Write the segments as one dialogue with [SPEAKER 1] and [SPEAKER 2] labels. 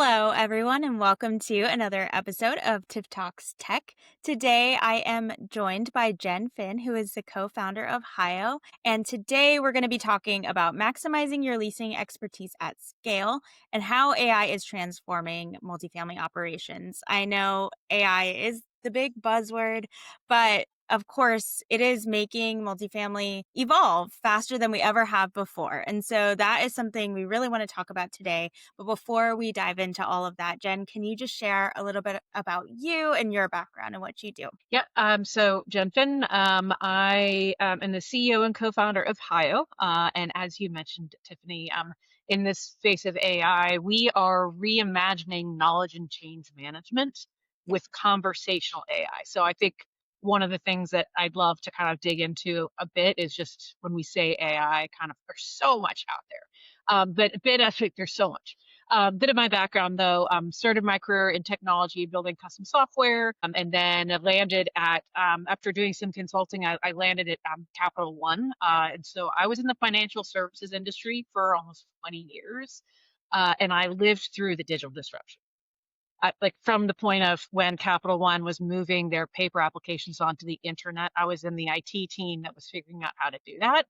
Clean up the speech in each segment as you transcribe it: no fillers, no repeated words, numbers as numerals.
[SPEAKER 1] Hello, everyone, and welcome to another episode of Tiff Talks Tech. Today, I am joined by Jen Finn, who is the co founder of Hio. And today, we're going to be talking about maximizing your leasing expertise at scale and how AI is transforming multifamily operations. I know AI is the big buzzword, but of course, it is making multifamily evolve faster than we ever have before. And so that is something we really want to talk about today. But before we dive into all of that, Jen, can you just share a little bit about you and your background and what you do?
[SPEAKER 2] Yeah, so Jen Finn, I am the CEO and co-founder of Hio. And as you mentioned, Tiffany, in this space of AI, we are reimagining knowledge and change management with conversational AI. So I think one of the things that I'd love to kind of dig into a bit is just when we say AI, kind of there's so much out there. But a bit, I think there's so much. Bit of my background, though, started my career in technology, building custom software, and then landed at, after doing some consulting, I landed at Capital One. And so I was in the financial services industry for almost 20 years, and I lived through the digital disruption. Like from the point of when Capital One was moving their paper applications onto the internet, I was in the IT team that was figuring out how to do that.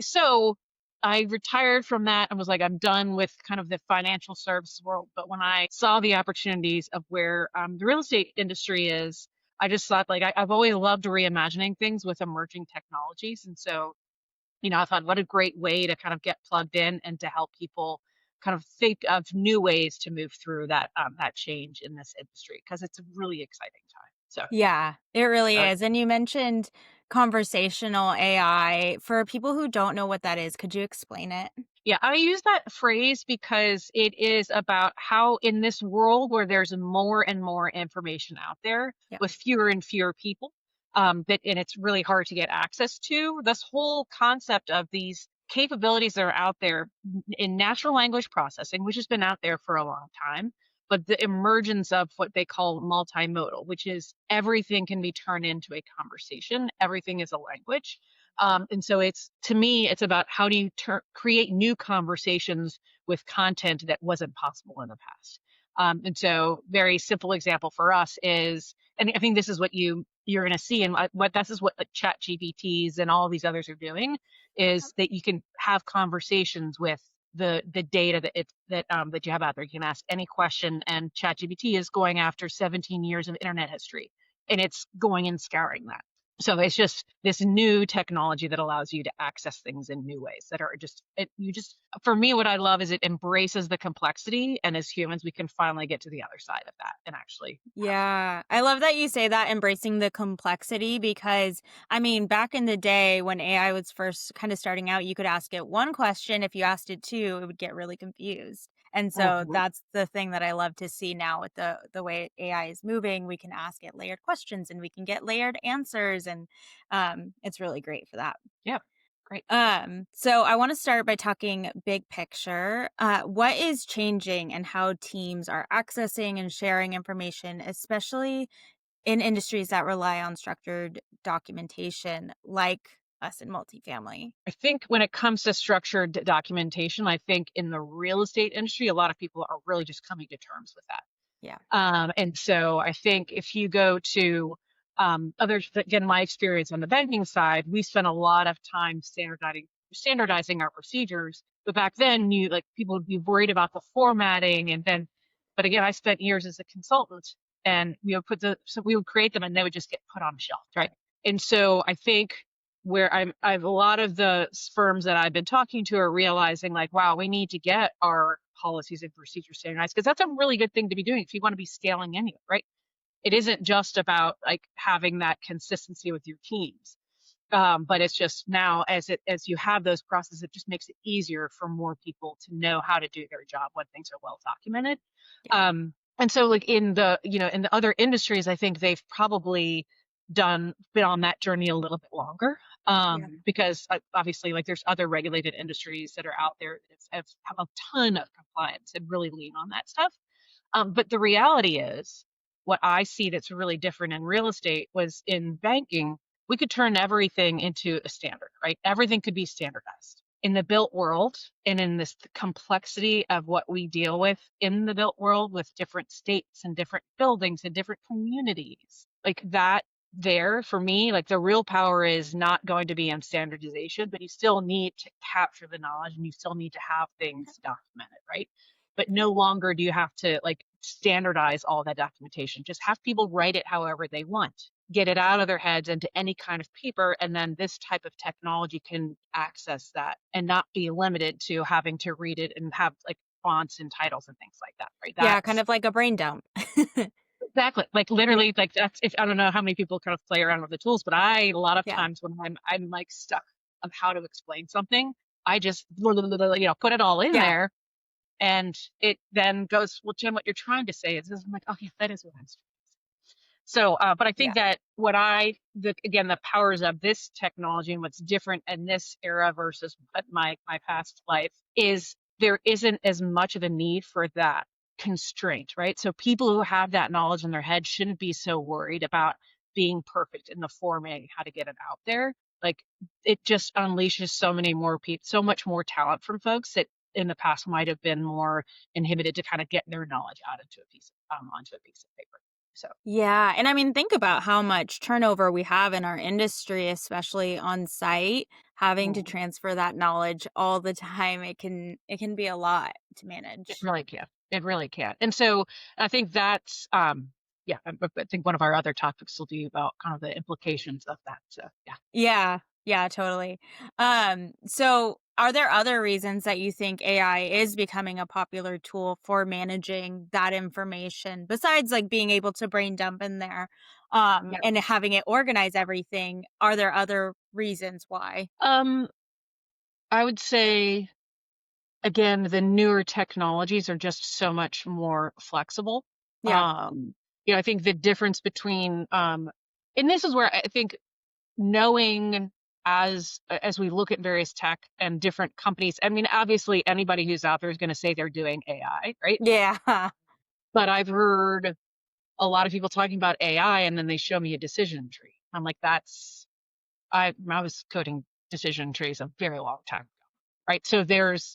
[SPEAKER 2] So I retired from that and was like, I'm done with kind of the financial services world. But when I saw the opportunities of where the real estate industry is, I just thought like I've always loved reimagining things with emerging technologies. And so, I thought what a great way to kind of get plugged in and to help people kind of think of new ways to move through that change in this industry because it's a really exciting time. So,
[SPEAKER 1] Yeah, it really
[SPEAKER 2] uh,
[SPEAKER 1] is. And you mentioned conversational AI. For people who don't know what that is, could you explain it?
[SPEAKER 2] yeah, I use that phrase because it is about how in this world where there's more and more information out there
[SPEAKER 1] Yeah.
[SPEAKER 2] with fewer and fewer people, and it's really hard to get access to, this whole concept of these capabilities that are out there in natural language processing, which has been out there for a long time, but the emergence of what they call multimodal, which is everything can be turned into a conversation, everything is a language. And so it's to me, it's about how do you create new conversations with content that wasn't possible in the past. And so, very simple example for us is, and I think this is what you're going to see, and what this is what like, Chat GPTs and all these others are doing, is that you can have conversations with the data that you have out there. You can ask any question, and ChatGPT is going after 17 years of internet history, and it's going and scouring that. So it's just this new technology that allows you to access things in new ways that are for me, what I love is it embraces the complexity. And as humans, we can finally get to the other side of that and actually have some.
[SPEAKER 1] Yeah, I love that you say that, embracing the complexity, because I mean, back in the day when AI was first kind of starting out, you could ask it one question. If you asked it two, it would get really confused. And so
[SPEAKER 2] Mhm.
[SPEAKER 1] that's the thing that I love to see now with the way AI is moving. We can ask it layered questions and we can get layered answers, and it's really great for that.
[SPEAKER 2] Yeah, great.
[SPEAKER 1] So I want to start by talking big picture. What is changing and how teams are accessing and sharing information, especially in industries that rely on structured documentation, like us in multifamily?
[SPEAKER 2] I think when it comes to structured documentation, I think in the real estate industry, a lot of people are really just coming to terms with that.
[SPEAKER 1] Yeah.
[SPEAKER 2] And so I think if you go to others, again, my experience on the banking side, we spent a lot of time standardizing our procedures. But back then, you like people would be worried about the formatting, but again, I spent years as a consultant, and we would create them, and they would just get put on a shelf, right? And so I think where I've a lot of the firms that I've been talking to are realizing like, wow, we need to get our policies and procedures standardized because that's a really good thing to be doing if you want to be scaling anyway, right? It isn't just about like having that consistency with your teams, but it's just now as you have those processes, it just makes it easier for more people to know how to do their job when things are well documented.
[SPEAKER 1] Yeah.
[SPEAKER 2] And so like in the other industries, I think they've probably been on that journey a little bit longer,
[SPEAKER 1] Yeah.
[SPEAKER 2] because obviously like there's other regulated industries that are out there that have a ton of compliance and really lean on that stuff. But the reality is, what I see that's really different in real estate was in banking, we could turn everything into a standard, right? Everything could be standardized. in the built world and in this complexity of what we deal with in the built world with different states and different buildings and different communities, like that there for me, like the real power is not going to be in standardization, but you still need to capture the knowledge and you still need to have things documented, right? But no longer do you have to like standardize all that documentation. Just have people write it however they want, get it out of their heads into any kind of paper, and then this type of technology can access that and not be limited to having to read it and have like fonts and titles and things like that, right?
[SPEAKER 1] Yeah, kind
[SPEAKER 2] That's
[SPEAKER 1] of like a brain dump.
[SPEAKER 2] exactly like
[SPEAKER 1] Yeah,
[SPEAKER 2] literally like that's if I don't know how many people kind of play around with the tools, but I a lot of
[SPEAKER 1] yeah,
[SPEAKER 2] times when I'm like stuck of how to explain something, I just put it all in
[SPEAKER 1] yeah,
[SPEAKER 2] there and it then goes, well, Jen, what you're trying to say is this. I'm like, oh yeah, that is what I'm saying. So, but I
[SPEAKER 1] yeah,
[SPEAKER 2] think that again, the powers of this technology and what's different in this era versus my past life is there isn't as much of a need for that constraint, right? So people who have that knowledge in their head shouldn't be so worried about being perfect in the formatting, how to get it out there. Like it just unleashes so many more people, so much more talent from folks that in the past might have been more inhibited to kind of get their knowledge out into a piece onto a piece of paper. So.
[SPEAKER 1] yeah, and I mean, think about how much turnover we have in our industry, especially on site, having to
[SPEAKER 2] Mm.
[SPEAKER 1] transfer that knowledge all the time, it can be a lot to
[SPEAKER 2] It
[SPEAKER 1] manage.
[SPEAKER 2] really can. It really can. And so I think that's yeah, I think one of our other topics will be about kind of the implications of that. So yeah.
[SPEAKER 1] Yeah, yeah, totally. So are there other reasons that you think AI is becoming a popular tool for managing that information besides like being able to brain dump in there,
[SPEAKER 2] Yeah.
[SPEAKER 1] and having it organize everything? Are there other reasons why?
[SPEAKER 2] Um, I would say again, the newer technologies are just so much more flexible.
[SPEAKER 1] Yeah,
[SPEAKER 2] Um, I think the difference between and this is where I think knowing as we look at various tech and different companies, I mean, obviously anybody who's out there is going to say they're doing AI, right?
[SPEAKER 1] yeah,
[SPEAKER 2] But I've heard a lot of people talking about AI and then they show me a decision tree. I'm like, I was coding decision trees a very long time ago, right? So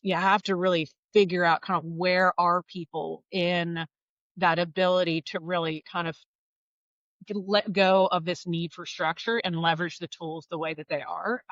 [SPEAKER 2] you have to really figure out kind of where are people in that ability to really kind of let go of this need for structure and leverage the tools the way that they are.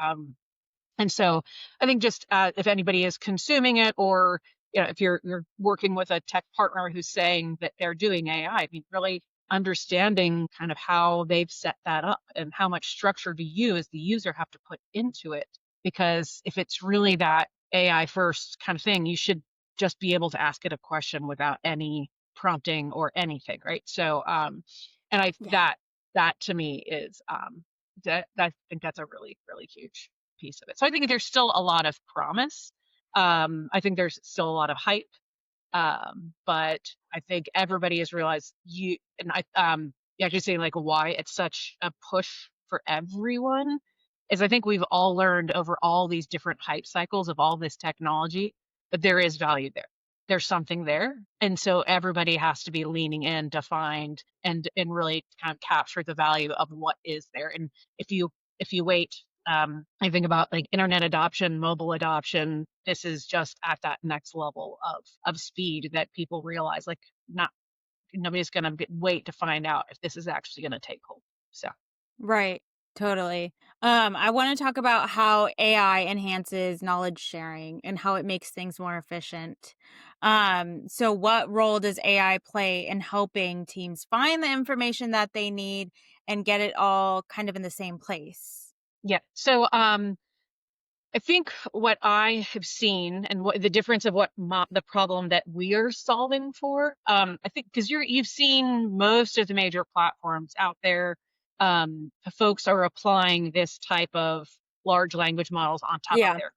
[SPEAKER 2] And so I think just if anybody is consuming it or if you're working with a tech partner who's saying that they're doing AI, I mean, really understanding kind of how they've set that up and how much structure do you as the user have to put into it. Because if it's really that AI first kind of thing, you should just be able to ask it a question without any prompting or anything, right? So, and
[SPEAKER 1] yeah,
[SPEAKER 2] that to me is I think that's a really really huge piece of it. So I think there's still a lot of promise. I think there's still a lot of hype. But I think everybody has realized you actually saying like why it's such a push for everyone is I think we've all learned over all these different hype cycles of all this technology that there is value there. There's something there. And so everybody has to be leaning in to find and really kind of capture the value of what is there. And if you wait I think about like internet adoption, mobile adoption. This is just at that next level of speed that people realize. Like, not nobody's going to wait to find out if this is actually going to take hold. So,
[SPEAKER 1] right. Totally. I want to talk about how AI enhances knowledge sharing and how it makes things more efficient. So what role does AI play in helping teams find the information that they need and get it all kind of in the same place?
[SPEAKER 2] yeah. So, I think what I have seen and what the difference of the problem that we are solving for, I think because you've seen most of the major platforms out there, folks are applying this type of large language models on top of
[SPEAKER 1] Yeah.
[SPEAKER 2] their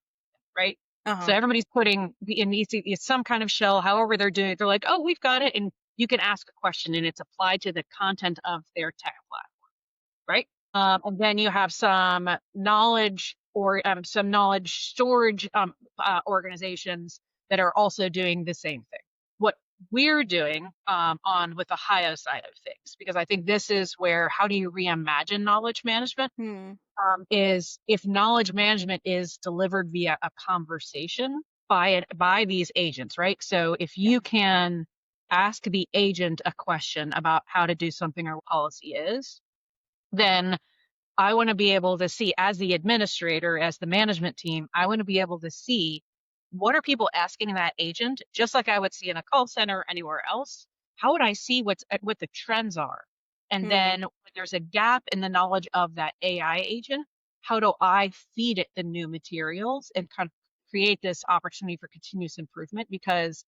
[SPEAKER 2] right? So
[SPEAKER 1] Uh-huh.
[SPEAKER 2] everybody's putting in these some kind of shell, however they're doing it. They're like, oh, we've got it, and you can ask a question, and it's applied to the content of their tech platform, right? And then you have some knowledge or some knowledge storage organizations that are also doing the same thing. What we're doing on with the HIO side of things, because I think this is where how do you reimagine knowledge management?
[SPEAKER 1] Hmm.
[SPEAKER 2] Is if knowledge management is delivered via a conversation by these agents, right? So if
[SPEAKER 1] Yeah.
[SPEAKER 2] you can ask the agent a question about how to do something or what policy is, then I want to be able to see, as the administrator, as the management team, I want to be able to see what are people asking that agent, just like I would see in a call center or anywhere else. How would I see what the trends are? And
[SPEAKER 1] Hmm.
[SPEAKER 2] then when there's a gap in the knowledge of that AI agent, how do I feed it the new materials and kind of create this opportunity for continuous improvement? Because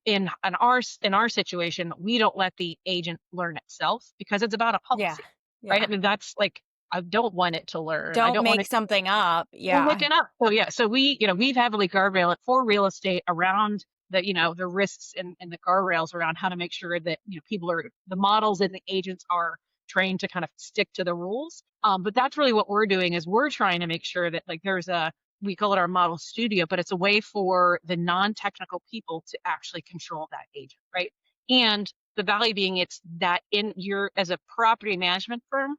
[SPEAKER 2] in our situation, we don't let the agent learn itself because it's about a
[SPEAKER 1] Yeah.
[SPEAKER 2] policy, right? I
[SPEAKER 1] Yeah.
[SPEAKER 2] mean, that's like I don't want it to learn. I
[SPEAKER 1] Don't
[SPEAKER 2] don't want
[SPEAKER 1] make
[SPEAKER 2] it
[SPEAKER 1] something up.
[SPEAKER 2] to
[SPEAKER 1] Yeah.
[SPEAKER 2] look it up. So yeah, so we've heavily guardrail it for real estate around the risks and the guardrails around how to make sure that people are the models and the agents are trained to kind of stick to the rules. But that's really what we're doing is we're trying to make sure that like there's a we call it our model studio, but it's a way for the non-technical people to actually control that agent, right? And the value being it's that in your as a property management firm,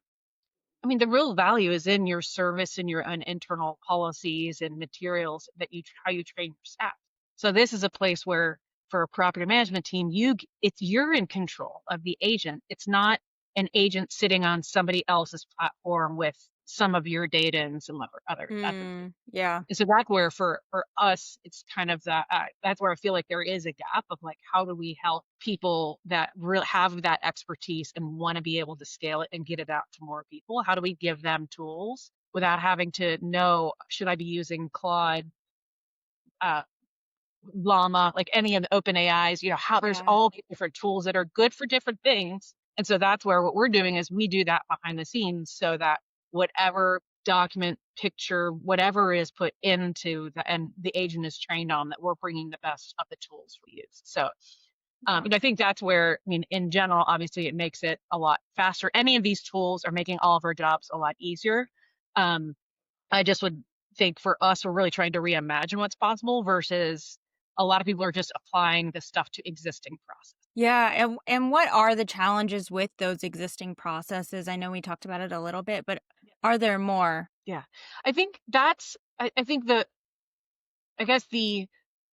[SPEAKER 2] I mean, the real value is in your service and your own internal policies and materials that how you train your staff. So this is a place where for a property management team, you're in control of the agent. It's not an agent sitting on somebody else's platform with some of your data and some other other data.
[SPEAKER 1] Hmm. Yeah.
[SPEAKER 2] And so that's where for us, it's kind of that's where I feel like there is a gap of like, how do we help people that really have that expertise and want to be able to scale it and get it out to more people? How do we give them tools without having to know, should I be using Claude, uh, Llama, like any of the open AIs, how there's
[SPEAKER 1] Yeah.
[SPEAKER 2] all these different tools that are good for different things. And so that's where what we're doing is we do that behind the scenes so that whatever document, picture, whatever is put into and the agent is trained on, that we're bringing the best of the tools we use. So,
[SPEAKER 1] Yeah.
[SPEAKER 2] and I think that's where, I mean, in general, obviously it makes it a lot faster. Any of these tools are making all of our jobs a lot easier. Um, I just would think for us, we're really trying to reimagine what's possible versus a lot of people are just applying this stuff to existing process.
[SPEAKER 1] Yeah, and what are the challenges with those existing processes? I know we talked about it a little bit, but are there more?
[SPEAKER 2] Yeah. I think I think I guess the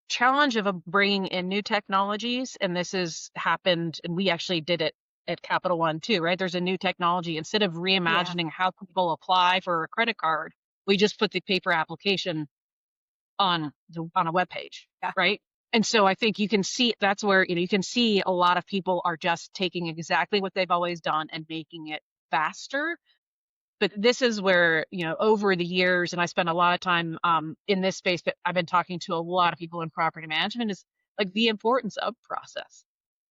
[SPEAKER 2] challenge of bringing in new technologies, and this has happened, and we actually did it at Capital One too, right? There's a new technology. Instead of
[SPEAKER 1] Yeah.
[SPEAKER 2] reimagining how people apply for a credit card, we just put the paper application on a web page,
[SPEAKER 1] Yeah.
[SPEAKER 2] right? And so I think you can see that's where you can see a lot of people are just taking exactly what they've always done and making it faster. But this is where over the years, and I spend a lot of time in this space, but I've been talking to a lot of people in property management, is like the importance of process,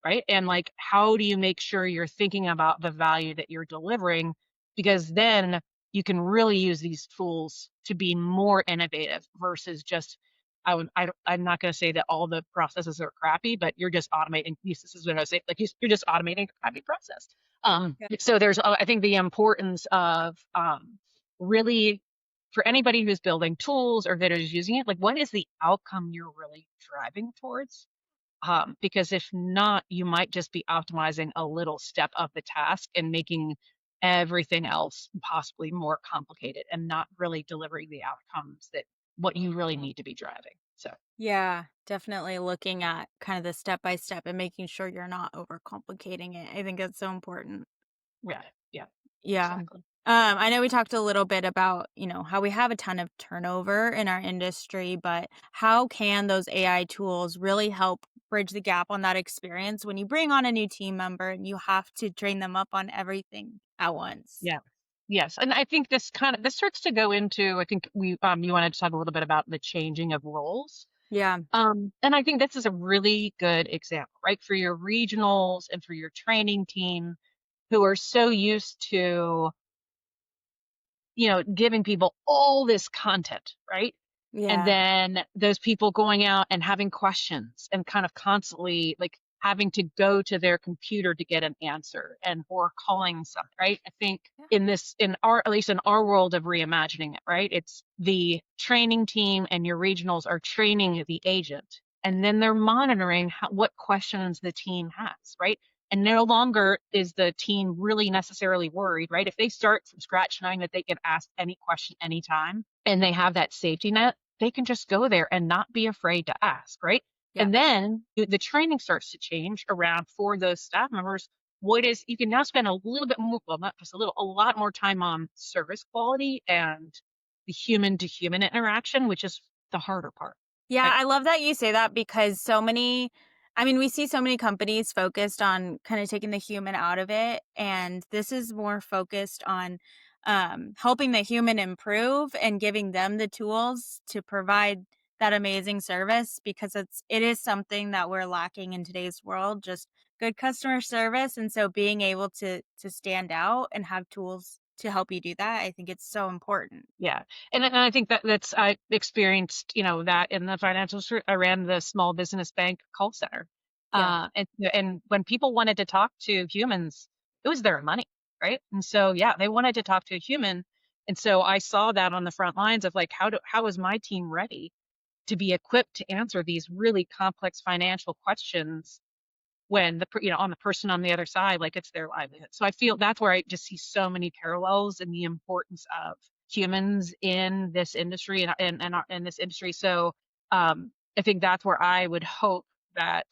[SPEAKER 2] right? And like how do you make sure you're thinking about the value that you're delivering, because then you can really use these tools to be more innovative versus just I'm not going to say that all the processes are crappy, but you're just automating. This is what I say, like you're just automating a crappy process.
[SPEAKER 1] Yeah.
[SPEAKER 2] So there's, I think, the importance of really for anybody who's building tools or that is using it, like what is the outcome you're really driving towards? Because if not, you might just be optimizing a little step of the task and making everything else possibly more complicated and not really delivering the outcomes that what you really need to be driving. So,
[SPEAKER 1] Yeah, definitely looking at kind of the step by step and making sure you're not overcomplicating it. I think that's so important.
[SPEAKER 2] yeah, yeah,
[SPEAKER 1] Yeah.
[SPEAKER 2] exactly.
[SPEAKER 1] I know we talked a little bit about, how we have a ton of turnover in our industry, but how can those AI tools really help bridge the gap on that experience when you bring on a new team member and you have to train them up on everything at once?
[SPEAKER 2] Yeah. Yes, and I think this starts to go into, I think you wanted to talk a little bit about the changing of roles.
[SPEAKER 1] Yeah.
[SPEAKER 2] And I think this is a really good example, right? For your regionals and for your training team who are so used to, giving people all this content, right? And
[SPEAKER 1] Yeah.
[SPEAKER 2] then those people going out and having questions and kind of constantly like having to go to their computer to get an answer and or calling something, right? I think
[SPEAKER 1] Yeah.
[SPEAKER 2] in our at least in our world of reimagining it, right? It's the training team and your regionals are training the agent. and then they're monitoring what questions the team has, right? And no longer is the team really necessarily worried, right? If they start from scratch knowing that they can ask any question anytime and they have that safety net, they can just go there and not be afraid to ask, right?
[SPEAKER 1] Yep.
[SPEAKER 2] And then the training starts to change around for those staff members. What is, you can now spend a little bit more, well, not just a little, a lot more time on service quality and the human to human interaction, which is the harder part,
[SPEAKER 1] Yeah,
[SPEAKER 2] right?
[SPEAKER 1] I love that you say that because so many I mean, we see so many companies focused on kind of taking the human out of it, and this is more focused on helping the human improve and giving them the tools to provide that amazing service because it is something that we're lacking in today's world, just good customer service. And so being able to stand out and have tools to help you do that, I think it's so important.
[SPEAKER 2] Yeah, and I think that's I experienced, that in the financial I ran the small business bank call center,
[SPEAKER 1] Yeah.
[SPEAKER 2] and when people wanted to talk to humans, it was their money, right? And so yeah, they wanted to talk to a human, and so I saw that on the front lines of like how is my team ready to be equipped to answer these really complex financial questions when on the person on the other side, like it's their livelihood. So I feel that's where I just see so many parallels in the importance of humans in this industry and this industry. So I think that's where I would hope that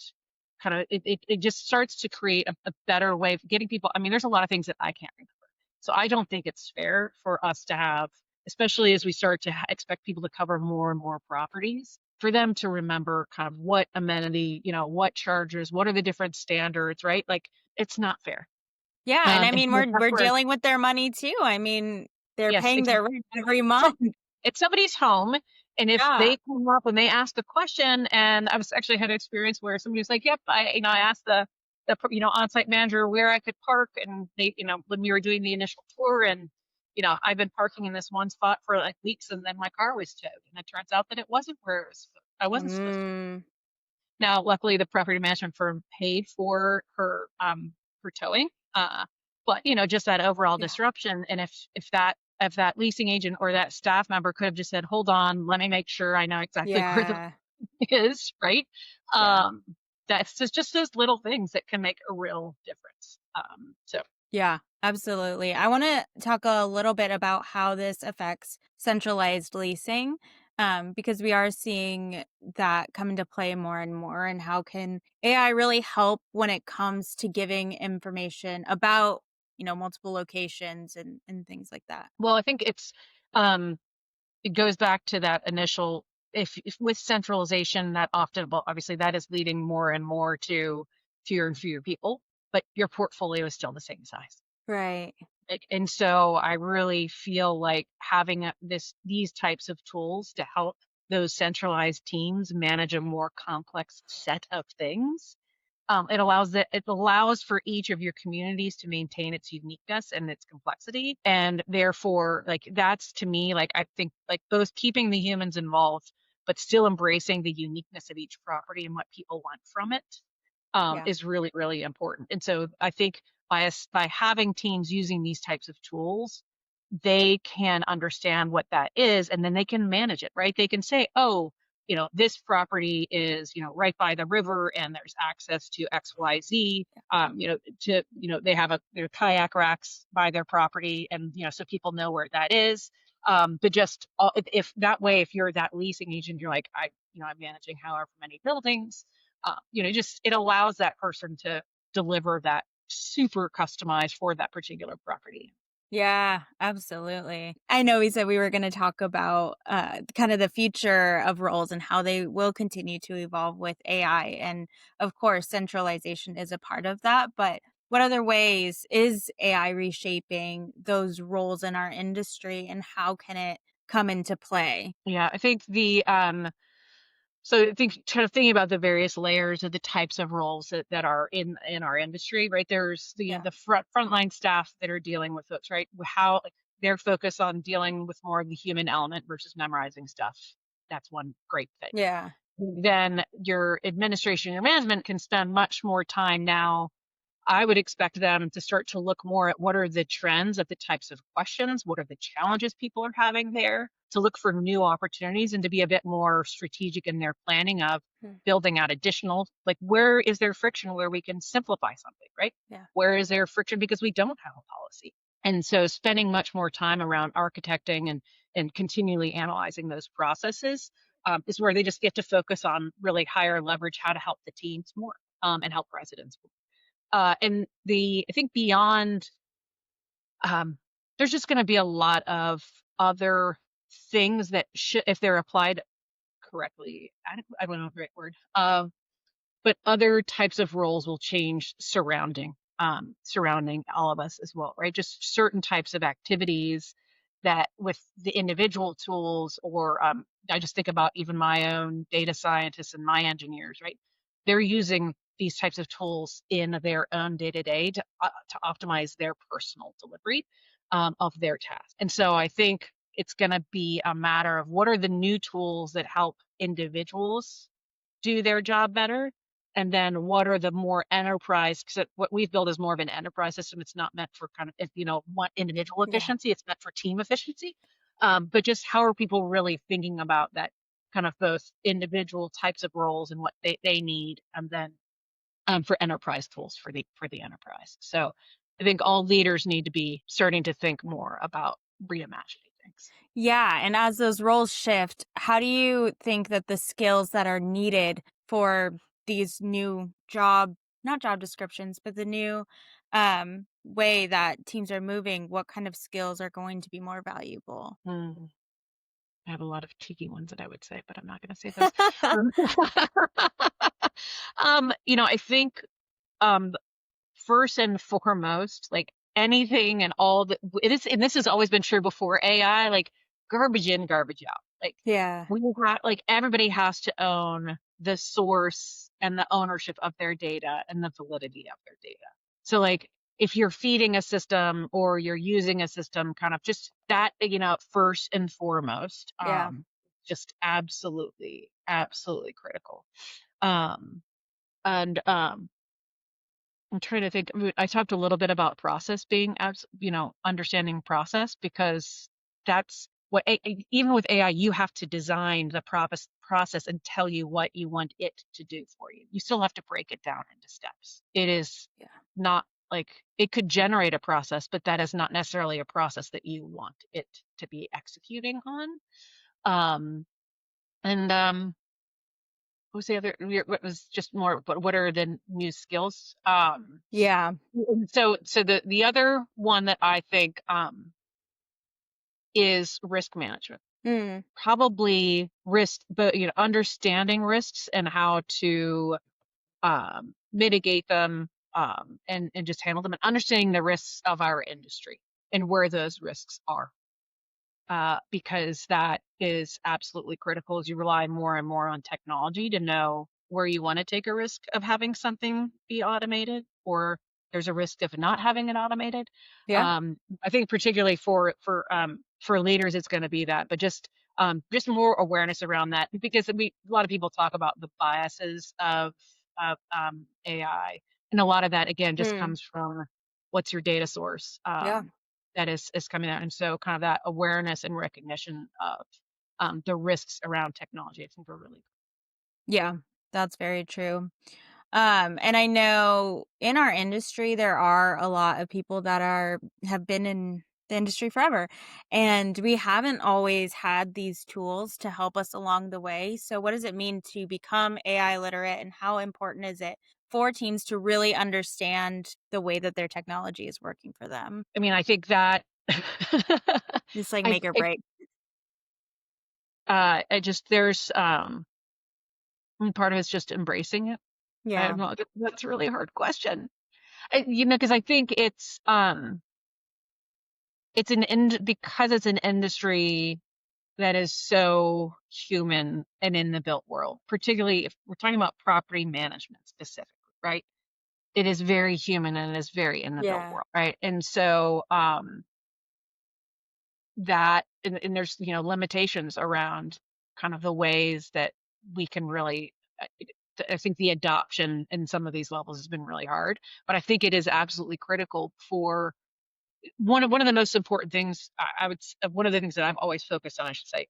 [SPEAKER 2] kind of it just starts to create a better way of getting people. I mean, there's a lot of things that I can't remember. So I don't think it's fair for us to have, especially as we start to expect people to cover more and more properties, for them to remember kind of what amenity, what charges, what are the different standards, right? Like it's not fair.
[SPEAKER 1] Yeah, and I
[SPEAKER 2] And
[SPEAKER 1] mean,
[SPEAKER 2] so that's
[SPEAKER 1] we're
[SPEAKER 2] where,
[SPEAKER 1] dealing with their money too. I mean, they're
[SPEAKER 2] yes,
[SPEAKER 1] paying their rent every month.
[SPEAKER 2] well, it's somebody's home, and if
[SPEAKER 1] Yeah.
[SPEAKER 2] they come up and they ask a question, and I was actually had an experience where somebody was like, "Yep, I asked the on-site manager where I could park, and they, when we were doing the initial tour, and I've been parking in this one spot for like weeks, and then my car was towed, and it turns out that it wasn't where I wasn't supposed to."
[SPEAKER 1] Mm,
[SPEAKER 2] Now, luckily, the property management firm paid for her towing, but just that overall
[SPEAKER 1] yeah.
[SPEAKER 2] disruption. And if that leasing agent or that staff member could have just said, "Hold on, let me make sure I know exactly where the
[SPEAKER 1] Yeah.
[SPEAKER 2] is," right?
[SPEAKER 1] Yeah.
[SPEAKER 2] Um, that's just those little things that can make a real difference. So
[SPEAKER 1] Yeah, absolutely. I want to talk a little bit about how this affects centralized leasing, because we are seeing that come into play more and more. And how can AI really help when it comes to giving information about, multiple locations and things like that?
[SPEAKER 2] well, I think um, it goes back to that initial, if with centralization, that often, well, obviously that is leading more and more to fewer and fewer people, but your portfolio is still the same size.
[SPEAKER 1] Right.
[SPEAKER 2] And so I really feel like having these types of tools to help those centralized teams manage a more complex set of things. It allows for each of your communities to maintain its uniqueness and its complexity, and therefore, like that's to me, like I think, like both keeping the humans involved, but still embracing the uniqueness of each property and what people want from it,
[SPEAKER 1] Yeah.
[SPEAKER 2] is really really important. And so I think by having teams using these types of tools, they can understand what that is, and then they can manage it, right? They can say, oh, this property is, right by the river, and there's access to XYZ. They have their kayak racks by their property, and so people know where that is. But just if that way, if you're that leasing agent, you're like, I'm managing however many buildings. Just it allows that person to deliver that super customized for that particular property.
[SPEAKER 1] Yeah, absolutely. I know we said we were going to talk about kind of the future of roles and how they will continue to evolve with AI. And of course, centralization is a part of that. But what other ways is AI reshaping those roles in our industry and how can it come into play?
[SPEAKER 2] Yeah, I think so I think kind of thinking about the various layers of the types of roles that are in our industry, right? There's
[SPEAKER 1] Yeah.
[SPEAKER 2] the frontline staff that are dealing with folks, right? How, like, they're focused on dealing with more of the human element versus memorizing stuff. That's one great thing.
[SPEAKER 1] Yeah.
[SPEAKER 2] Then your administration, your management can spend much more time now I would expect them to start to look more at what are the trends of the types of questions, what are the challenges people are having there, to look for new opportunities and to be a bit more strategic in their planning of
[SPEAKER 1] Hmm.
[SPEAKER 2] building out additional, like where is there friction where we can simplify something, right?
[SPEAKER 1] Yeah.
[SPEAKER 2] Where is there friction because we don't have a policy? And so spending much more time around architecting and continually analyzing those processes is where they just get to focus on really higher leverage, how to help the teams more and help residents. And I think beyond, um, there's just going to be a lot of other things that should, if they're applied correctly, I don't know the right word, but other types of roles will change surrounding all of us as well, right? Just certain types of activities that with the individual tools or I just think about even my own data scientists and my engineers, right? They're using these types of tools in their own day-to-day to optimize their personal delivery of their task. And so I think it's going to be a matter of what are the new tools that help individuals do their job better, and then what are the more enterprise, because what we've built is more of an enterprise system. It's not meant for kind of, if, one individual
[SPEAKER 1] Yeah.
[SPEAKER 2] efficiency. It's meant for team efficiency. But just how are people really thinking about that kind of both individual types of roles and what they need, and then for enterprise tools for the enterprise. So I think all leaders need to be starting to think more about reimagining things.
[SPEAKER 1] Yeah, and as those roles shift, how do you think that the skills that are needed for these new not job descriptions, but the new way that teams are moving, what kind of skills are going to be more valuable?
[SPEAKER 2] Mm. I have a lot of cheeky ones that I would say, but I'm not going to say those. Um, I think um, first and foremost, like anything and all that it is, and this has always been true before AI, like garbage in, garbage out. Like
[SPEAKER 1] Yeah.
[SPEAKER 2] we have, like everybody has to own the source and the ownership of their data and the validity of their data. So like if you're feeding a system or you're using a system, kind of just that, first and foremost,
[SPEAKER 1] Yeah.
[SPEAKER 2] just absolutely, absolutely critical. Um, and I'm trying to think. I talked a little bit about process being, understanding process because that's what, even with AI, you have to design the process and tell you what you want it to do for you. You still have to break it down into steps. It is
[SPEAKER 1] Yeah.
[SPEAKER 2] not like it could generate a process, but that is not necessarily a process that you want it to be executing on. And what was the other? What was just more? But what are the new skills?
[SPEAKER 1] Yeah.
[SPEAKER 2] So the other one that I think is risk management.
[SPEAKER 1] Mm.
[SPEAKER 2] Probably risk, but understanding risks and how to mitigate them and just handle them, and understanding the risks of our industry and where those risks are. Because that is absolutely critical as you rely more and more on technology to know where you want to take a risk of having something be automated, or there's a risk of not having it automated.
[SPEAKER 1] Yeah.
[SPEAKER 2] I think particularly for leaders, it's going to be that, but just more awareness around that, because a lot of people talk about the biases of AI, and a lot of that again just
[SPEAKER 1] Mm.
[SPEAKER 2] comes from what's your data source.
[SPEAKER 1] Yeah.
[SPEAKER 2] That is coming out. And so kind of that awareness and recognition of the risks around technology, I think are really.
[SPEAKER 1] Yeah. That's very true. And I know in our industry there are a lot of people that have been in the industry forever, and we haven't always had these tools to help us along the way. So what does it mean to become AI literate, and how important is it for teams to really understand the way that their technology is working for them?
[SPEAKER 2] I mean, I think that
[SPEAKER 1] It's like
[SPEAKER 2] I
[SPEAKER 1] make or
[SPEAKER 2] think
[SPEAKER 1] break.
[SPEAKER 2] I just there's part of it's just embracing it. I don't
[SPEAKER 1] Yeah.
[SPEAKER 2] know. That's a really hard question. Because I think it's because it's an industry that is so human and in the built world, particularly if we're talking about property management specifically, right? It is very human and it is very in the built
[SPEAKER 1] Yeah.
[SPEAKER 2] world, right? And so that and there's limitations around kind of the ways that we can really I think the adoption in some of these levels has been really hard, but I think it is absolutely critical for one of the most important things. One of the things that I've always focused on, I should say,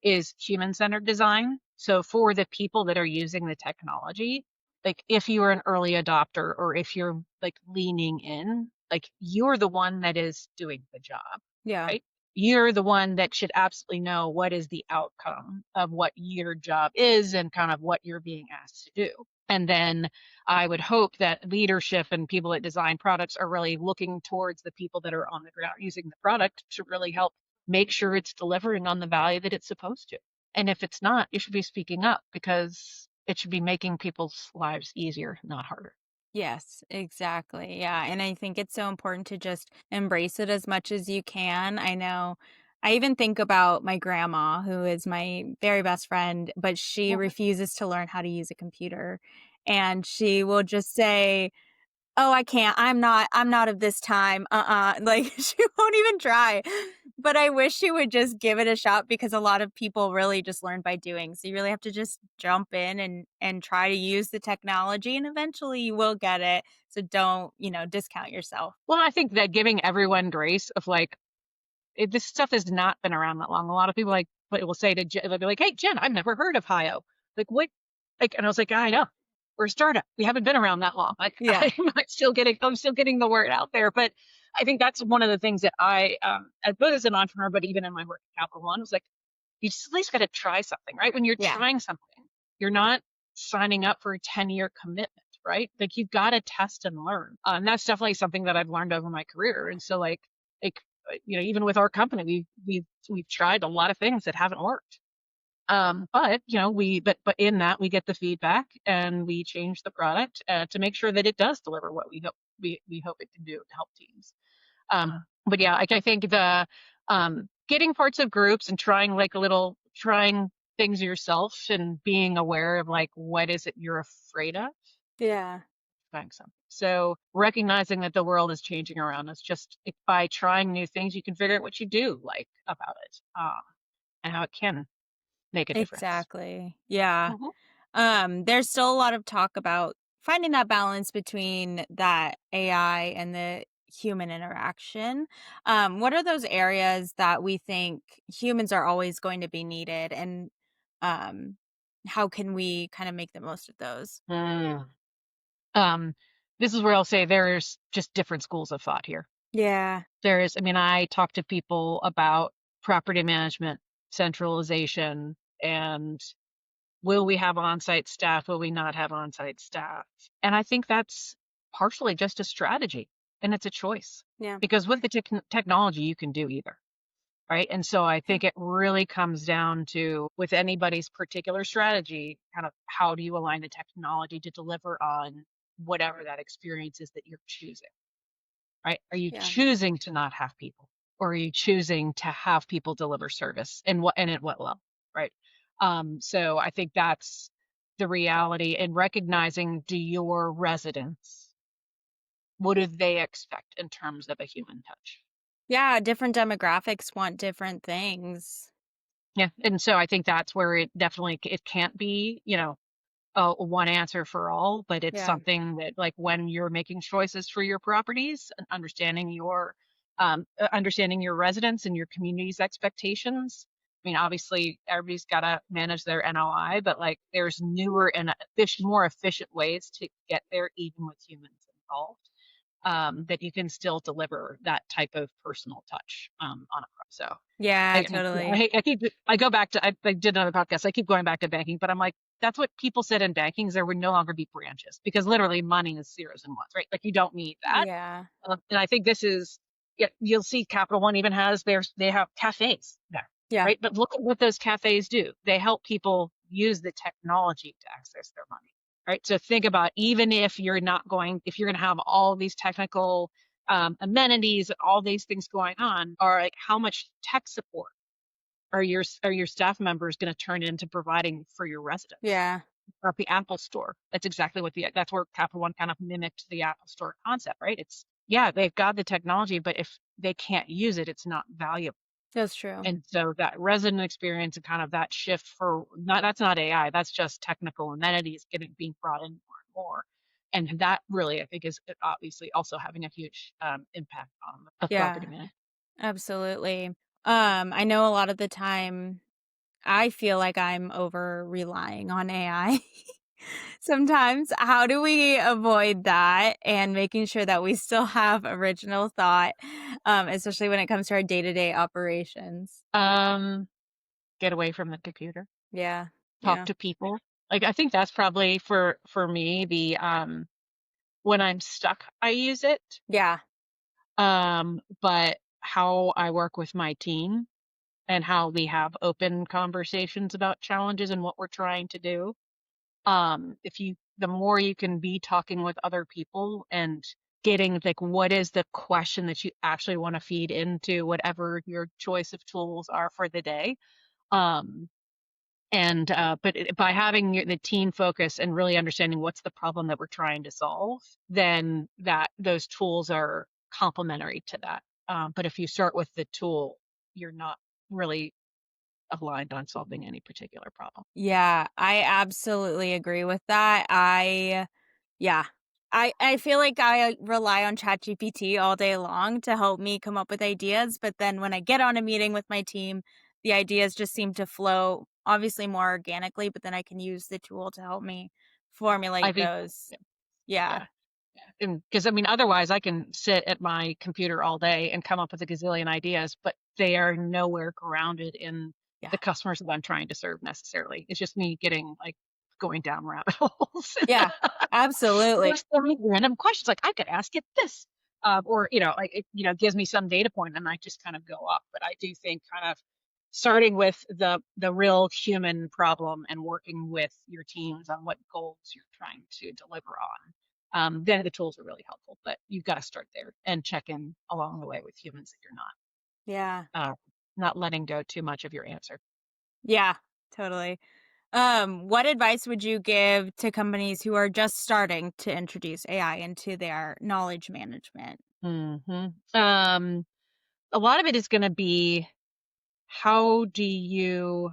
[SPEAKER 2] is human-centered design. So for the people that are using the technology, like if you are an early adopter or if you're like leaning in, like you're the one that is doing the job,
[SPEAKER 1] Yeah.
[SPEAKER 2] right? You're the one that should absolutely know what is the outcome of what your job is and kind of what you're being asked to do. And then I would hope that leadership and people that design products are really looking towards the people that are on the ground using the product to really help make sure it's delivering on the value that it's supposed to. And if it's not, you should be speaking up because it should be making people's lives easier, not harder.
[SPEAKER 1] Yes, exactly. Yeah. And I think it's so important to just embrace it as much as you can. I know I even think about my grandma, who is my very best friend, but she
[SPEAKER 2] Mhm.
[SPEAKER 1] refuses to learn how to use a computer. And she will just say, "Oh, I can't. I'm not of this time. Like, she won't even try. But I wish she would just give it a shot because a lot of people really just learn by doing. So you really have to just jump in and try to use the technology and eventually you will get it. So don't, discount yourself.
[SPEAKER 2] Well, I think that giving everyone grace of like, this stuff has not been around that long. A lot of people like but will say to Jen, they'll be like, "Hey, Jen, I've never heard of Hio." Like, what? Like, and I was like, "I know, we're a startup. We haven't been around that long. Like,
[SPEAKER 1] Yeah.
[SPEAKER 2] I'm still getting the word out there." But I think that's one of the things that as both as an entrepreneur, but even in my work at Capital One, was like, you just at least got to try something, right? When you're
[SPEAKER 1] Yeah.
[SPEAKER 2] trying something, you're not signing up for a 10-year commitment, right? Like, you've got to test and learn. And that's definitely something that I've learned over my career. And so, like even with our company, we've tried a lot of things that haven't worked. But but in that we get the feedback and we change the product to make sure that it does deliver what we hope it can do to help teams. But yeah, I think the getting parts of groups and trying things yourself and being aware of like what is it you're afraid of.
[SPEAKER 1] Yeah.
[SPEAKER 2] Trying something. So recognizing that the world is changing around us, just by trying new things, you can figure out what you do like about it, and how it can make a difference.
[SPEAKER 1] Exactly. Yeah.
[SPEAKER 2] Mhm.
[SPEAKER 1] There's still a lot of talk about finding that balance between that AI and the human interaction. What are those areas that we think humans are always going to be needed, and um, how can we kind of make the most of those?
[SPEAKER 2] Mm. Um, this is where I'll say there's just different schools of thought here.
[SPEAKER 1] Yeah.
[SPEAKER 2] I mean, I talk to people about property management, centralization, and will we have on-site staff? Will we not have on-site staff? And I think that's partially just a strategy and it's a choice
[SPEAKER 1] Yeah.
[SPEAKER 2] because with the technology, you can do either. Right. And so I
[SPEAKER 1] Yeah.
[SPEAKER 2] think it really comes down to with anybody's particular strategy, kind of how do you align the technology to deliver on whatever that experience is that you're choosing, right? Are you
[SPEAKER 1] Yeah.
[SPEAKER 2] choosing to not have people or are you choosing to have people deliver service and at what level, right? So I think that's the reality and recognizing, do your residents, what do they expect in terms of a human touch?
[SPEAKER 1] Yeah. Different demographics want different things.
[SPEAKER 2] Yeah, and so I think that's where it can't be, a one answer for all, but it's
[SPEAKER 1] Yeah.
[SPEAKER 2] something that like when you're making choices for your properties and understanding your residents and your community's expectations. I mean, obviously everybody's got to manage their NOI, but like there's newer and more efficient ways to get there, even with humans involved, that you can still deliver that type of personal touch on a pro. So
[SPEAKER 1] Yeah.
[SPEAKER 2] I
[SPEAKER 1] Totally.
[SPEAKER 2] hate, I go back to, I did another podcast. I keep going back to banking, but I'm like, that's what people said in banking is there would no longer be branches because literally money is zeros and ones, right? Like you don't need that.
[SPEAKER 1] Yeah.
[SPEAKER 2] And I think this is, yeah, you'll see Capital One even they have cafes there,
[SPEAKER 1] Yeah.
[SPEAKER 2] right? But look at what those cafes do. They help people use the technology to access their money, right? So think about even if you're going to have all these technical amenities and all these things going on, or like how much tech support are your staff members going to turn into providing for your residents?
[SPEAKER 1] Yeah.
[SPEAKER 2] Or at the Apple Store, that's where Capital One kind of mimicked the Apple Store concept, right? It's yeah, they've got the technology, but if they can't use it, it's not valuable.
[SPEAKER 1] That's true.
[SPEAKER 2] And so that resident experience and kind of that shift for not that's not AI, that's just technical amenities getting being brought in more and more. And that really, I think, is obviously also having a huge impact on the property
[SPEAKER 1] Yeah,
[SPEAKER 2] management.
[SPEAKER 1] absolutely. I know a lot of the time I feel like I'm over relying on AI sometimes. How do we avoid that and making sure that we still have original thought, especially when it comes to our day-to-day operations?
[SPEAKER 2] Um, get away from the computer,
[SPEAKER 1] Yeah.
[SPEAKER 2] talk
[SPEAKER 1] Yeah.
[SPEAKER 2] to people. Like I think that's probably for me the when I'm stuck, I use it.
[SPEAKER 1] Yeah.
[SPEAKER 2] But how I work with my team and how we have open conversations about challenges and what we're trying to do. If you the more you can be talking with other people and getting like what is the question that you actually want to feed into whatever your choice of tools are for the day. Um, and by having the team focus and really understanding what's the problem that we're trying to solve, then that those tools are complementary to that. But if you start with the tool, you're not really aligned on solving any particular problem.
[SPEAKER 1] Yeah, I absolutely agree with that. Yeah. I feel like I rely on ChatGPT all day long to help me come up with ideas, but then when I get on a meeting with my team, the ideas just seem to flow obviously more organically, but then I can use the tool to help me
[SPEAKER 2] I
[SPEAKER 1] formulate
[SPEAKER 2] think,
[SPEAKER 1] those.
[SPEAKER 2] yeah,
[SPEAKER 1] Yeah.
[SPEAKER 2] yeah. And because I mean, otherwise, I can sit at my computer all day and come up with a gazillion ideas, but they are nowhere grounded in
[SPEAKER 1] Yeah.
[SPEAKER 2] the customers that I'm trying to serve necessarily. It's just me getting like going down rabbit holes.
[SPEAKER 1] Yeah. Absolutely.
[SPEAKER 2] There's so many random questions. Like I could ask it this, or like it, gives me some data point, and I just kind of go up. But I do think kind of starting with the real human problem and working with your teams on what goals you're trying to deliver on. Then the tools are really helpful, but you've got to start there and check in along the way with humans that you're
[SPEAKER 1] Yeah.
[SPEAKER 2] not letting go too much of your answer.
[SPEAKER 1] Yeah. Totally. What advice would you give to companies who are just starting to introduce AI into their knowledge management?
[SPEAKER 2] hmm Um, a lot of it is going to be how do you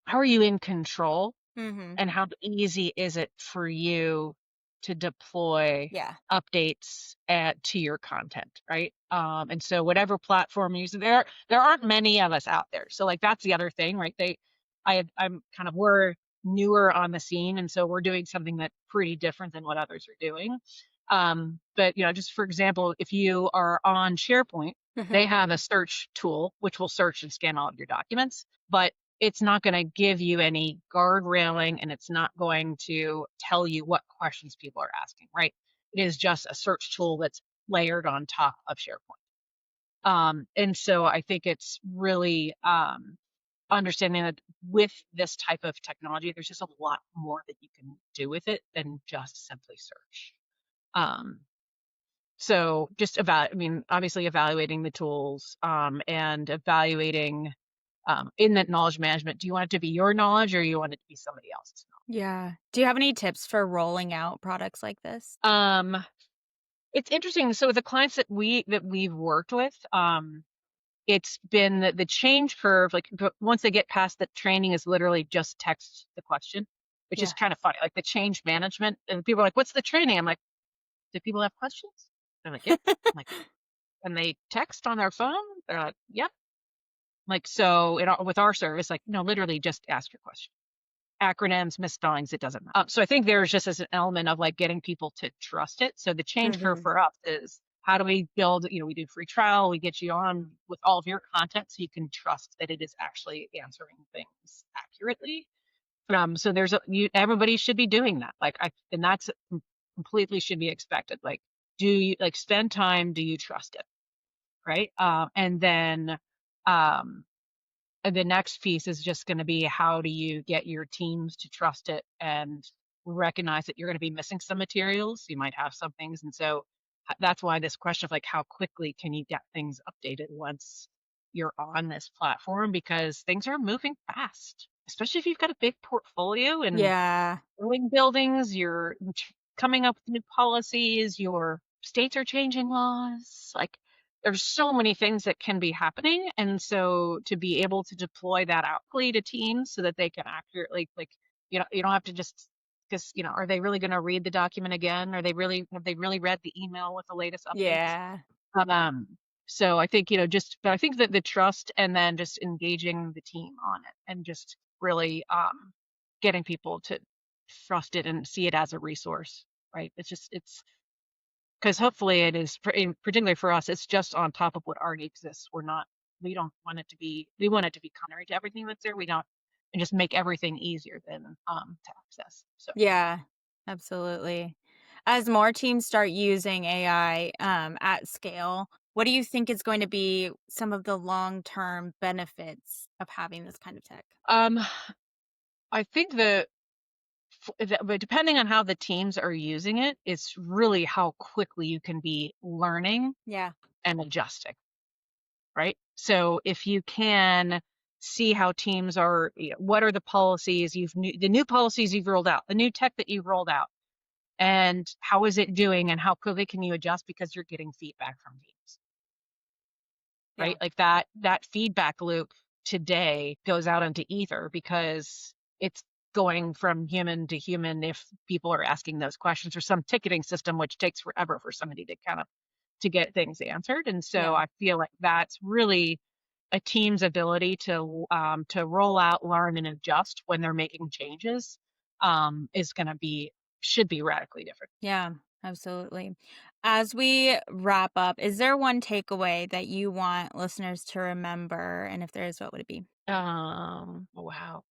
[SPEAKER 2] how are you in control
[SPEAKER 1] Mhm.
[SPEAKER 2] and how easy is it for you to deploy
[SPEAKER 1] Yeah.
[SPEAKER 2] updates to your content, right? And so whatever platform you use, there aren't many of us out there. So like that's the other thing, right? I'm kind of we're newer on the scene, and so we're doing something that's pretty different than what others are doing. But just for example, if you are on SharePoint,
[SPEAKER 1] Mhm.
[SPEAKER 2] they have a search tool which will search and scan all of your documents, but it's not going to give you any guardrailing and it's not going to tell you what questions people are asking, right? It is just a search tool that's layered on top of SharePoint. And so I think it's really understanding that with this type of technology, there's just a lot more that you can do with it than just simply search. Um, so just about, I mean, obviously evaluating the tools and evaluating in that knowledge management, do you want it to be your knowledge or you want it to be somebody else's
[SPEAKER 1] Yeah. Do you have any tips for rolling out products like this?
[SPEAKER 2] knowledge? It's interesting. So with the clients that we've worked with, it's been the change curve. Like once they get past the training, is literally just text the question, which is
[SPEAKER 1] Yeah.
[SPEAKER 2] kind of funny. Like the change management, and people are like, "What's the training?" I'm like, "Do people have questions?" They're like, "Yep." I'm like, and they text on their phone. They're like, "Yep." Like so, with our service, like no, literally just ask your question. Acronyms, misspellings, it doesn't matter. So I think there's just as an element of like getting people to trust it. So the change curve
[SPEAKER 1] Mhm.
[SPEAKER 2] for us is how do we build, we do free trial, we get you on with all of your content so you can trust that it is actually answering things accurately. So everybody should be doing that. And that's completely should be expected. Like, do you like spend time? Do you trust it? Right. Um, and the next piece is just going to be how do you get your teams to trust it and recognize that you're going to be missing some materials. You might have some things. And so that's why this question of like, how quickly can you get things updated once you're on this platform? Because things are moving fast, especially if you've got a big portfolio and
[SPEAKER 1] Yeah.
[SPEAKER 2] growing buildings, you're coming up with new policies, your states are changing laws. Like there's so many things that can be happening, and so to be able to deploy that out quickly to teams so that they can accurately, like, you don't have to just, because are they really going to read the document again? Have they really read the email with the latest updates?
[SPEAKER 1] Yeah.
[SPEAKER 2] Um, so I think, but I think that the trust, and then just engaging the team on it, and just really getting people to trust it and see it as a resource, right? It's because hopefully it is, particularly for us, it's just on top of what already exists. We don't want it to be, we want it to be contrary to everything that's there. We don't, and just make everything easier than to access. So
[SPEAKER 1] Yeah, absolutely. As more teams start using AI at scale, what do you think is going to be some of the long-term benefits of having this kind of tech?
[SPEAKER 2] um, I think but depending on how the teams are using it, it's really how quickly you can be learning
[SPEAKER 1] Yeah.
[SPEAKER 2] and adjusting, right? So if you can see how teams are, what are the policies the new policies you've rolled out, the new tech that you've rolled out, and how is it doing, and how quickly can you adjust because you're getting feedback from teams,
[SPEAKER 1] Yeah.
[SPEAKER 2] right? Like that feedback loop today goes out into ether because it's going from human to human if people are asking those questions, or some ticketing system which takes forever for somebody to kind of to get things answered. And so
[SPEAKER 1] Yeah.
[SPEAKER 2] I feel like that's really a team's ability to roll out, learn, and adjust when they're making changes, is going to be should be radically different.
[SPEAKER 1] Yeah, absolutely. As we wrap up, is there one takeaway that you want listeners to remember? And if there is, what would it be?
[SPEAKER 2] Wow.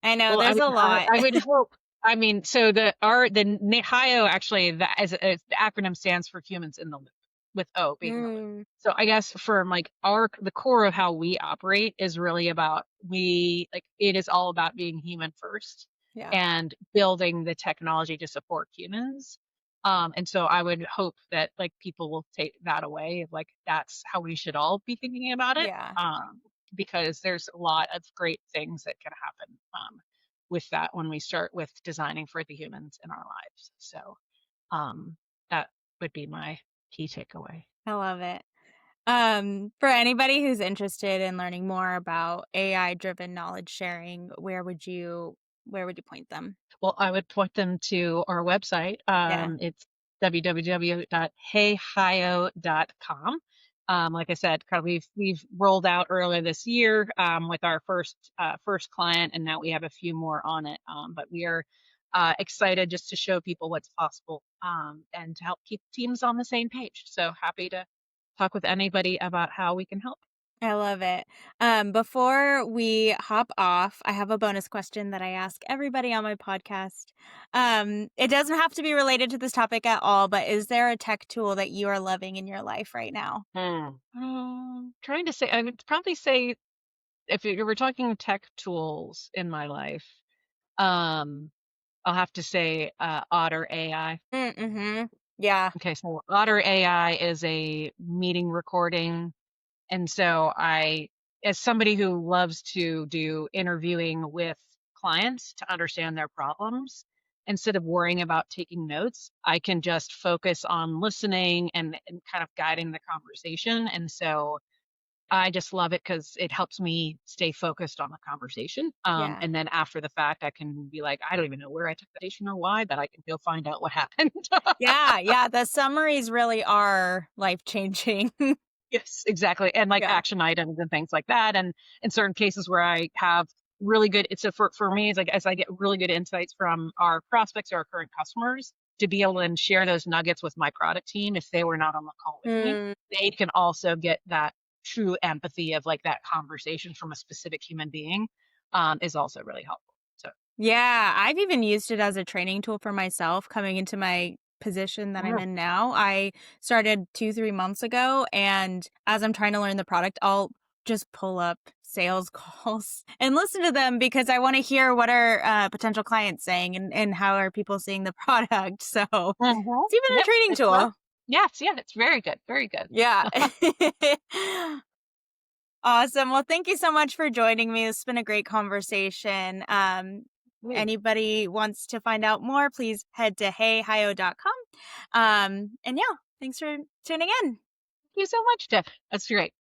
[SPEAKER 1] I know
[SPEAKER 2] Well,
[SPEAKER 1] there's a lot.
[SPEAKER 2] I would hope. I mean, so HIO, actually, that as the acronym, stands for humans in the loop, with O being the loop.
[SPEAKER 1] Mm,
[SPEAKER 2] So I guess for like the core of how we operate is really about, it is all about being human first
[SPEAKER 1] yeah.
[SPEAKER 2] and building the technology to support humans. And so I would hope that, like, people will take that away of, like, that's how we should all be thinking about it.
[SPEAKER 1] Yeah.
[SPEAKER 2] Because there's a lot of great things that can happen with that when we start with designing for the humans in our lives. So that would be my key takeaway.
[SPEAKER 1] I love it. For anybody who's interested in learning more about AI driven knowledge sharing, where would you point them?
[SPEAKER 2] Well, I would point them to our website.
[SPEAKER 1] Yeah.
[SPEAKER 2] It's www.heyhio.com. Like I said, kind of we've rolled out earlier this year with our first client, and now we have a few more on it. But we are excited just to show people what's possible, and to help keep teams on the same page. So happy to talk with anybody about how we can help.
[SPEAKER 1] I love it. Before we hop off, I have a bonus question that I ask everybody on my podcast. It doesn't have to be related to this topic at all, but is there a tech tool that you are loving in your life right now?
[SPEAKER 2] Trying to say, I would probably say, if you were talking tech tools in my life, um, I'll have to say Otter AI.
[SPEAKER 1] Mm-hmm. Yeah.
[SPEAKER 2] Okay, so Otter AI is a meeting recording, and so as somebody who loves to do interviewing with clients to understand their problems, instead of worrying about taking notes, I can just focus on listening and kind of guiding the conversation. And so I just love it because it helps me stay focused on the conversation.
[SPEAKER 1] Yeah.
[SPEAKER 2] And then after the fact, I can be like, I don't even know where I took the conversation or why, but I can go find out what happened.
[SPEAKER 1] Yeah. Yeah. The summaries really are life changing.
[SPEAKER 2] Yes, exactly. And like
[SPEAKER 1] Yeah.
[SPEAKER 2] action items and things like that. And in certain cases where I have really good, it's a, for me, it's like, as I get really good insights from our prospects or our current customers, to be able to then share those nuggets with my product team, if they were not on the call with me,
[SPEAKER 1] Mm.
[SPEAKER 2] they can also get that true empathy of like that conversation from a specific human being, is also really helpful. So,
[SPEAKER 1] Yeah, I've even used it as a training tool for myself coming into my position that I'm
[SPEAKER 2] yeah.
[SPEAKER 1] in now. I started 2, 3 months ago, and as I'm trying to learn the product, I'll just pull up sales calls and listen to them because I wanna hear what are, potential clients saying and how are people seeing the product. So,
[SPEAKER 2] Mhm.
[SPEAKER 1] it's even a
[SPEAKER 2] Yep.
[SPEAKER 1] training
[SPEAKER 2] It's well,
[SPEAKER 1] tool.
[SPEAKER 2] yes, yeah, it's very good. Very good.
[SPEAKER 1] Yeah. Awesome. Well, thank you so much for joining me. This has been a great conversation.
[SPEAKER 2] Great.
[SPEAKER 1] Anybody wants to find out more, please head to heyhio.com. And yeah, thanks for tuning in.
[SPEAKER 2] you so much, Tiff. That's great.